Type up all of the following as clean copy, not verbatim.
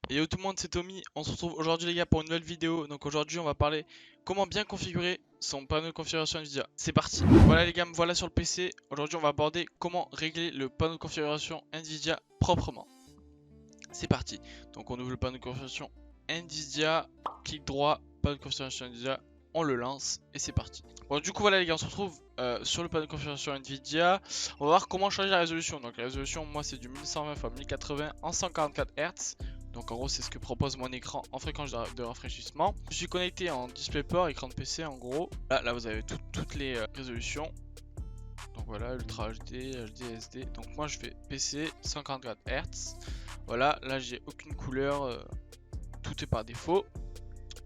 Et yo tout le monde, c'est Tommy. On se retrouve aujourd'hui les gars pour une nouvelle vidéo. Donc aujourd'hui on va parler comment bien configurer son panneau de configuration Nvidia. C'est parti. Voilà les gars, me voilà sur le PC. Aujourd'hui on va aborder comment régler le panneau de configuration Nvidia proprement. C'est parti. Donc on ouvre le panneau de configuration Nvidia, clic droit, panneau de configuration Nvidia, on le lance et c'est parti. Bon du coup voilà les gars, on se retrouve sur le panneau de configuration Nvidia. On va voir comment changer la résolution. Donc la résolution, moi c'est du 1120 x 1080 en 144 Hz. Donc en gros c'est ce que propose mon écran en fréquence de rafraîchissement. Je suis connecté en DisplayPort, écran de PC en gros. Là vous avez toutes les résolutions. Donc voilà, Ultra HD, HD, SD. Donc moi je fais PC 144 Hz. Voilà, là j'ai aucune couleur, tout est par défaut.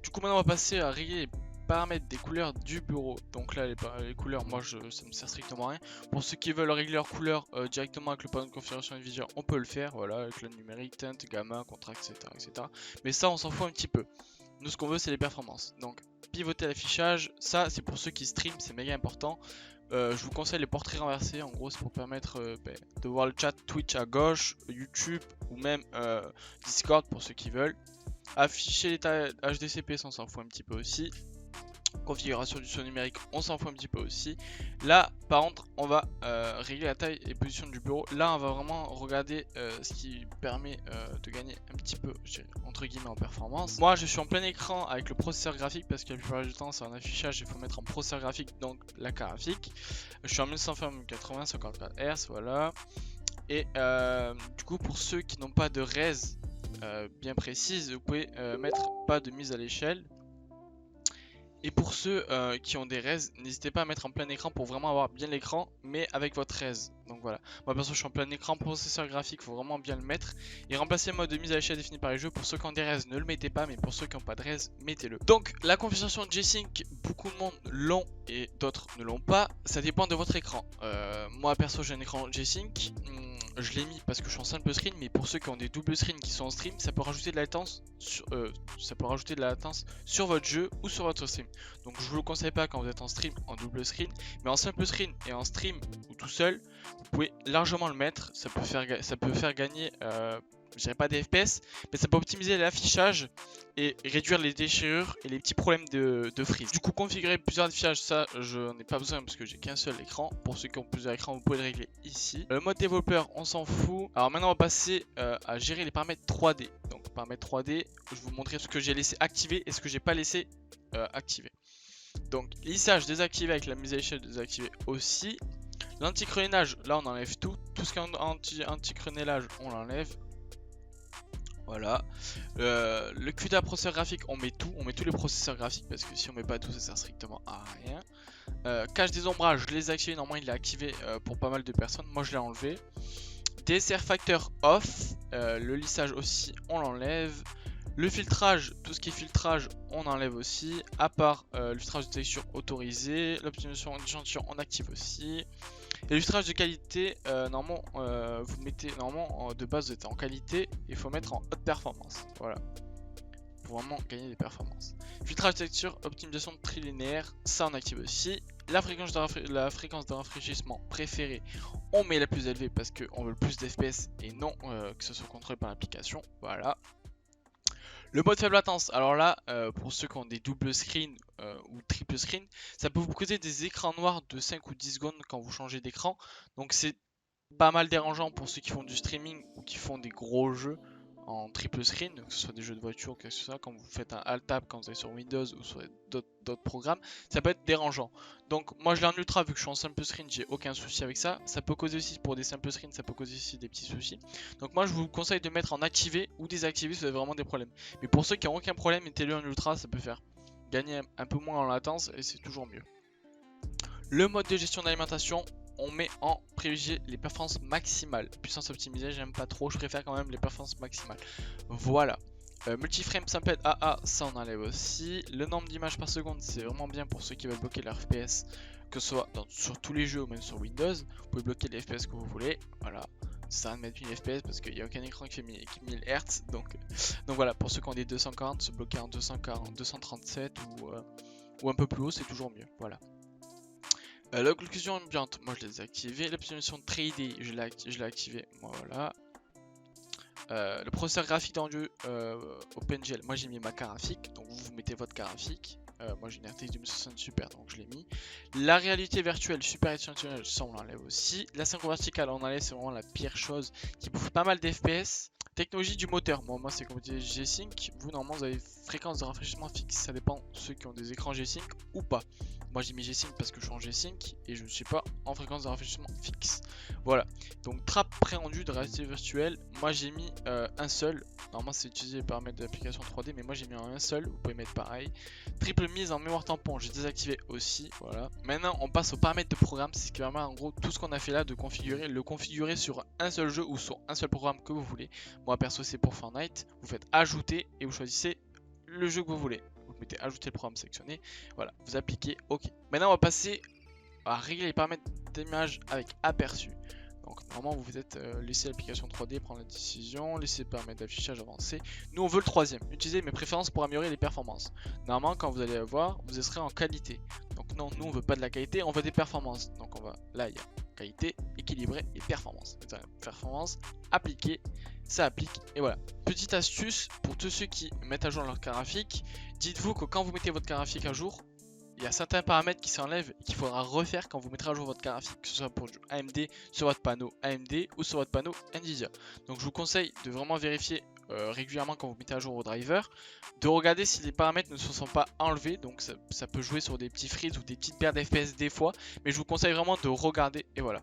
Du coup maintenant on va passer à régler les paramètres des couleurs du bureau. Donc là les couleurs, moi ça me sert strictement à rien. Pour ceux qui veulent régler leurs couleurs directement avec le panneau de configuration Nvidia, on peut le faire. Voilà, avec le numérique, teinte, gamma, contraste, etc. Mais ça on s'en fout un petit peu. Nous ce qu'on veut c'est les performances. Donc pivoter l'affichage, ça c'est pour ceux qui stream, c'est méga important. Je vous conseille les portraits renversés, en gros c'est pour permettre de voir le chat Twitch à gauche, YouTube ou même Discord pour ceux qui veulent. Afficher l'état HDCP, on s'en fout un petit peu aussi. Configuration du son numérique, on s'en fout un petit peu aussi. Là par contre on va régler la taille et position du bureau. Là on va vraiment regarder ce qui permet de gagner un petit peu entre guillemets en performance. Moi je suis en plein écran avec le processeur graphique parce que la plupart du temps c'est un affichage, il faut mettre en processeur graphique, donc la carte graphique. Je suis en 1180 54 Hz, voilà. Et du coup pour ceux qui n'ont pas de res bien précise, vous pouvez mettre pas de mise à l'échelle. Et pour ceux qui ont des res, n'hésitez pas à mettre en plein écran pour vraiment avoir bien l'écran, mais avec votre res. Donc voilà, moi perso je suis en plein écran, processeur graphique, faut vraiment bien le mettre. Et remplacer le mode de mise à l'échelle défini par les jeux. Pour ceux qui ont des res, ne le mettez pas, mais pour ceux qui n'ont pas de res, mettez-le. Donc la configuration de G-Sync, beaucoup de monde l'ont et d'autres ne l'ont pas. Ça dépend de votre écran. Moi perso j'ai un écran G-Sync. Je l'ai mis parce que je suis en simple screen, mais pour ceux qui ont des doubles screens qui sont en stream, ça peut rajouter de la latence sur votre jeu ou sur votre stream. Donc je vous le conseille pas quand vous êtes en stream en double screen, mais en simple screen et en stream ou tout seul, vous pouvez largement le mettre. Ça peut faire gagner, je dirais pas des FPS, mais ça peut optimiser l'affichage et réduire les déchirures et les petits problèmes de freeze. Du coup, configurer plusieurs affichages, ça je n'ai pas besoin parce que j'ai qu'un seul écran. Pour ceux qui ont plusieurs écrans, vous pouvez le régler ici. Le mode développeur, on s'en fout. Alors maintenant, on va passer à gérer les paramètres 3D. Donc paramètres 3D, je vais vous montrer ce que j'ai laissé activer et ce que j'ai pas laissé activer. Donc lissage désactivé avec la mise à l'échelle désactivé aussi. L'anti-crénelage, là on enlève tout. Tout ce qui est anti-crénelage, on l'enlève. Voilà. Le CUDA processeur graphique, on met tout. On met tous les processeurs graphiques parce que si on met pas tout, ça sert strictement à rien. Cache des ombrages, je les ai activés. Normalement, il est activé pour pas mal de personnes. Moi, je l'ai enlevé. DSR factor off. Le lissage aussi, on l'enlève. Le filtrage, tout ce qui est filtrage, on enlève aussi. À part le filtrage de texture autorisé. L'optimisation d'échantillon, on active aussi. Et le filtrage de qualité, normalement, vous mettez de base vous êtes en qualité, il faut mettre en haute performance. Voilà, pour vraiment gagner des performances. Filtrage de texture, optimisation trilinéaire, ça on active aussi. La fréquence de rafraîchissement préférée, on met la plus élevée parce qu'on veut le plus d'FPS et non que ce soit contrôlé par l'application. Voilà. Le mode faible latence, alors là, pour ceux qui ont des double screen ou triple screen, ça peut vous causer des écrans noirs de 5 ou 10 secondes quand vous changez d'écran. Donc c'est pas mal dérangeant pour ceux qui font du streaming ou qui font des gros jeux en triple screen, que ce soit des jeux de voiture ou quelque chose, quand vous faites un alt tab quand vous êtes sur Windows ou sur d'autres programmes, ça peut être dérangeant. Donc moi je l'ai en ultra vu que je suis en simple screen, j'ai aucun souci avec ça. Ça peut causer aussi pour des simples screens, ça peut causer aussi des petits soucis. Donc moi je vous conseille de mettre en activé ou désactivé si vous avez vraiment des problèmes. Mais pour ceux qui n'ont aucun problème, mettez-le en ultra, ça peut faire gagner un peu moins en latence et c'est toujours mieux. Le mode de gestion d'alimentation, on met en privilégié les performances maximales. Puissance optimisée, j'aime pas trop, je préfère quand même les performances maximales. Voilà. Multiframe Sampled AA, ça on enlève aussi. Le nombre d'images par seconde, c'est vraiment bien pour ceux qui veulent bloquer leur FPS, que ce soit sur tous les jeux ou même sur Windows. Vous pouvez bloquer les FPS que vous voulez. Voilà. Ça sert à rien de mettre 1000 FPS parce qu'il n'y a aucun écran qui fait 1000 Hz. Donc voilà, pour ceux qui ont des 240, se bloquer en 240, 237 ou un peu plus haut, c'est toujours mieux. Voilà. L'occlusion ambiante, moi je l'ai désactivé. L'optimisation 3D, je l'ai activé. Voilà. Le processeur graphique dans le OpenGL, moi j'ai mis ma carte graphique, donc vous mettez votre carte graphique. Moi j'ai une RTX 2060 Super, donc je l'ai mis. La réalité virtuelle super échantillonnage, ça on l'enlève aussi. La synchro verticale, on enlève, c'est vraiment la pire chose qui bouffe pas mal d'FPS. Technologie du moteur, moi c'est comme G-Sync, vous normalement vous avez fréquence de rafraîchissement fixe, ça dépend de ceux qui ont des écrans G-Sync ou pas. Moi j'ai mis G-Sync parce que je suis en G-Sync et je ne suis pas en fréquence de rafraîchissement fixe. Voilà, donc trappe pré-rendu de réalité virtuelle, moi j'ai mis un seul. Normalement c'est utilisé les paramètres de l'application 3D, mais moi j'ai mis un seul, vous pouvez mettre pareil. Triple mise en mémoire tampon, j'ai désactivé aussi, voilà. Maintenant on passe aux paramètres de programme, c'est ce qui permet en gros tout ce qu'on a fait là de configurer, le configurer sur un seul jeu ou sur un seul programme que vous voulez. Moi perso c'est pour Fortnite, vous faites ajouter et vous choisissez le jeu que vous voulez. Vous mettez ajouter le programme sélectionné, voilà, vous appliquez OK. Maintenant on va passer à régler les paramètres d'image avec aperçu. Donc normalement vous êtes laissez l'application 3D prendre la décision, laissez paramètres d'affichage avancé. Nous on veut le troisième, utiliser mes préférences pour améliorer les performances. Normalement quand vous allez voir, vous serez en qualité. Donc non, nous on veut pas de la qualité, on veut des performances. Donc on va, là il y a qualité, équilibré et performance. Performance, appliquer, ça applique et voilà. Petite astuce pour tous ceux qui mettent à jour leur carte graphique, dites-vous que quand vous mettez votre carte graphique à jour, il y a certains paramètres qui s'enlèvent et qu'il faudra refaire quand vous mettrez à jour votre carte graphique, que ce soit pour du AMD sur votre panneau AMD ou sur votre panneau Nvidia. Donc je vous conseille de vraiment vérifier régulièrement quand vous mettez à jour vos drivers, de regarder si les paramètres ne se sont pas enlevés, donc ça peut jouer sur des petits freezes ou des petites pertes d'FPS des fois, mais je vous conseille vraiment de regarder et voilà.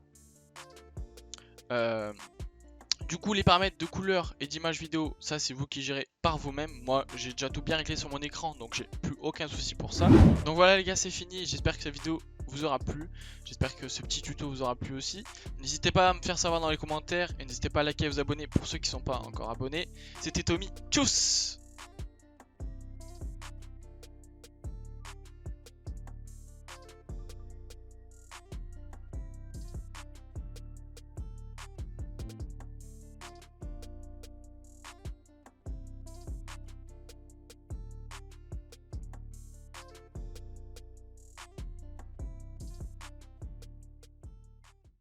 Du coup les paramètres de couleur et d'image vidéo, ça c'est vous qui gérez par vous-même. Moi j'ai déjà tout bien réglé sur mon écran, donc j'ai plus aucun souci pour ça. Donc voilà les gars, c'est fini, j'espère que cette vidéo vous aura plu. J'espère que ce petit tuto vous aura plu aussi. N'hésitez pas à me faire savoir dans les commentaires et n'hésitez pas à liker et vous abonner pour ceux qui ne sont pas encore abonnés. C'était Tommy, tchuss!